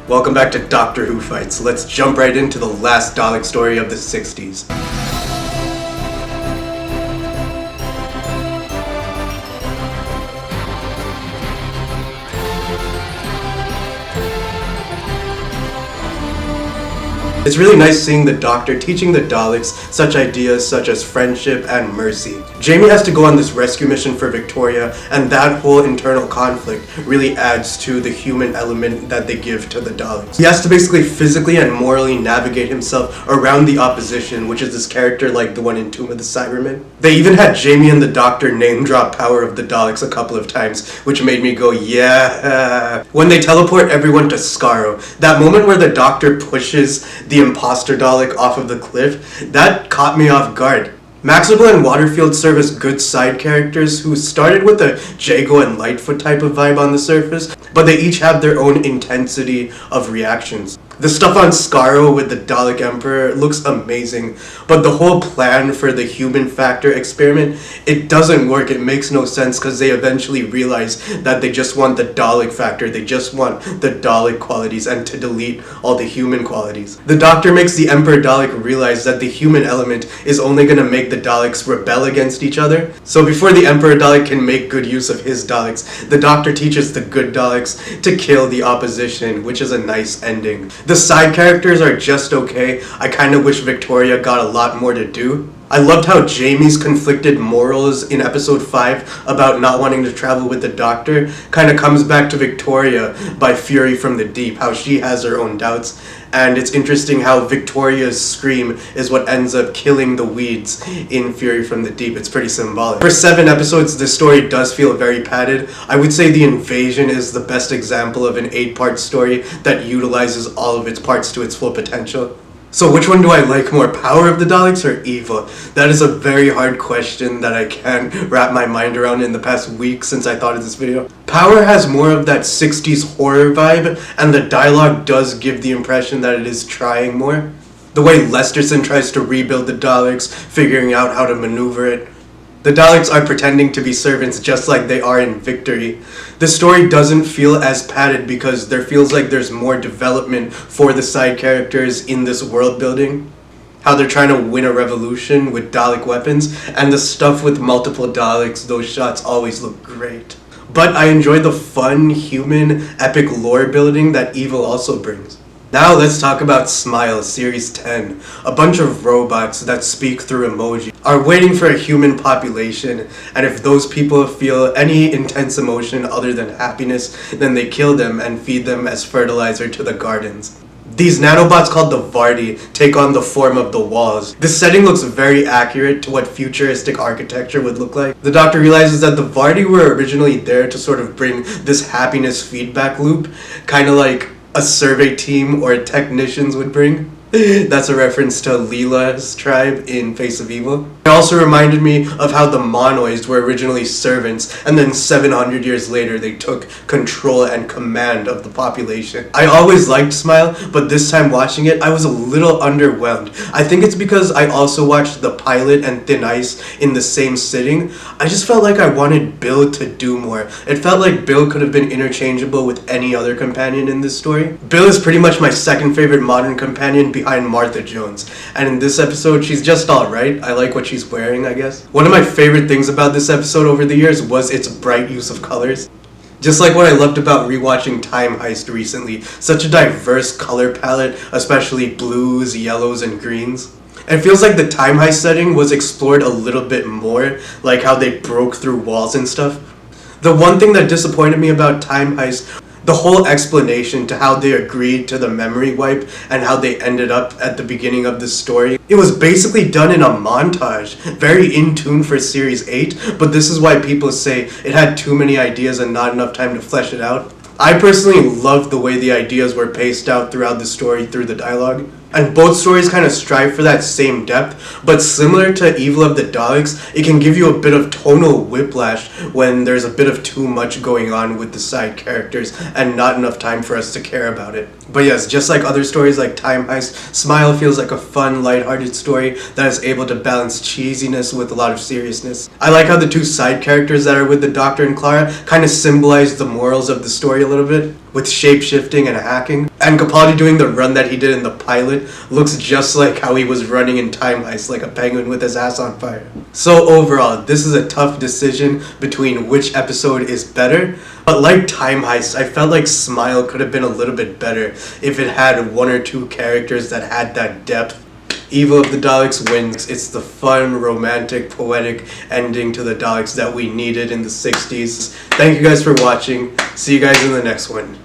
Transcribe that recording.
Welcome back to Doctor Who Fights. Let's jump right into the last Dalek story of the 60s. It's really nice seeing the Doctor teaching the Daleks such ideas such as friendship and mercy. Jamie has to go on this rescue mission for Victoria, and that whole internal conflict really adds to the human element that they give to the Daleks. He has to basically physically and morally navigate himself around the opposition, which is this character like the one in Tomb of the Cybermen. They even had Jamie and the Doctor name drop Power of the Daleks a couple of times, which made me go, yeah. When they teleport everyone to Skaro, that moment where the Doctor pushes the imposter Dalek off of the cliff, that caught me off guard. Maxwell and Waterfield serve as good side characters who started with a Jago and Lightfoot type of vibe on the surface, but they each have their own intensity of reactions. The stuff on Skaro with the Dalek Emperor looks amazing, but the whole plan for the human factor experiment, it doesn't work. It makes no sense because they eventually realize that they just want the Dalek factor, they just want the Dalek qualities and to delete all the human qualities. The Doctor makes the Emperor Dalek realize that the human element is only going to make the Daleks rebel against each other. So before the Emperor Dalek can make good use of his Daleks, the Doctor teaches the good Daleks to kill the opposition, which is a nice ending. The side characters are just okay. I kind of wish Victoria got a lot more to do. I loved how Jamie's conflicted morals in episode 5 about not wanting to travel with the Doctor kind of comes back to Victoria by Fury from the Deep, how she has her own doubts. And it's interesting how Victoria's scream is what ends up killing the weeds in Fury from the Deep. It's pretty symbolic. For 7 episodes, this story does feel very padded. I would say The Invasion is the best example of an 8-part story that utilizes all of its parts to its full potential. So which one do I like more, Power of the Daleks or Evil? That is a very hard question that I can't wrap my mind around in the past week since I thought of this video. Power has more of that 60s horror vibe, and the dialogue does give the impression that it is trying more. The way Lesterson tries to rebuild the Daleks, figuring out how to maneuver it. The Daleks are pretending to be servants just like they are in Victory. The story doesn't feel as padded because there feels like there's more development for the side characters in this world building. How they're trying to win a revolution with Dalek weapons, and the stuff with multiple Daleks, those shots always look great. But I enjoy the fun, human, epic lore building that Evil also brings. Now let's talk about Smile, Series 10. A bunch of robots that speak through emoji are waiting for a human population, and if those people feel any intense emotion other than happiness, then they kill them and feed them as fertilizer to the gardens. These nanobots called the Vardy take on the form of the walls. This setting looks very accurate to what futuristic architecture would look like. The Doctor realizes that the Vardy were originally there to sort of bring this happiness feedback loop, kind of like a survey team or technicians would bring. That's a reference to Leela's tribe in Face of Evil. It also reminded me of how the Monoids were originally servants, and then 700 years later they took control and command of the population. I always liked Smile, but this time watching it, I was a little underwhelmed. I think it's because I also watched the pilot and Thin Ice in the same sitting. I just felt like I wanted Bill to do more. It felt like Bill could have been interchangeable with any other companion in this story. Bill is pretty much my second favorite modern companion behind Martha Jones, and in this episode she's just alright. I like what she's wearing, I guess. One of my favorite things about this episode over the years was its bright use of colors. Just like what I loved about rewatching Time Heist recently, such a diverse color palette, especially blues, yellows, and greens. It feels like the Time Heist setting was explored a little bit more, like how they broke through walls and stuff. The one thing that disappointed me about Time Heist, the whole explanation to how they agreed to the memory wipe and how they ended up at the beginning of the story. It was basically done in a montage, very in tune for Series 8, but this is why people say it had too many ideas and not enough time to flesh it out. I personally loved the way the ideas were paced out throughout the story through the dialogue. And both stories kind of strive for that same depth, but similar to Evil of the Daleks, it can give you a bit of tonal whiplash when there's a bit of too much going on with the side characters and not enough time for us to care about it. But yes, just like other stories like Time Heist, Smile feels like a fun, lighthearted story that is able to balance cheesiness with a lot of seriousness. I like how the two side characters that are with the Doctor and Clara kind of symbolize the morals of the story a little bit. with shape-shifting and hacking. And Capaldi doing the run that he did in the pilot looks just like how he was running in Time Heist, like a penguin with his ass on fire. So overall, this is a tough decision between which episode is better, but like Time Heist, I felt like Smile could have been a little bit better if it had one or two characters that had that depth. Evil of the Daleks wins. It's the fun, romantic, poetic ending to the Daleks that we needed in the 60s. Thank you guys for watching. See you guys in the next one.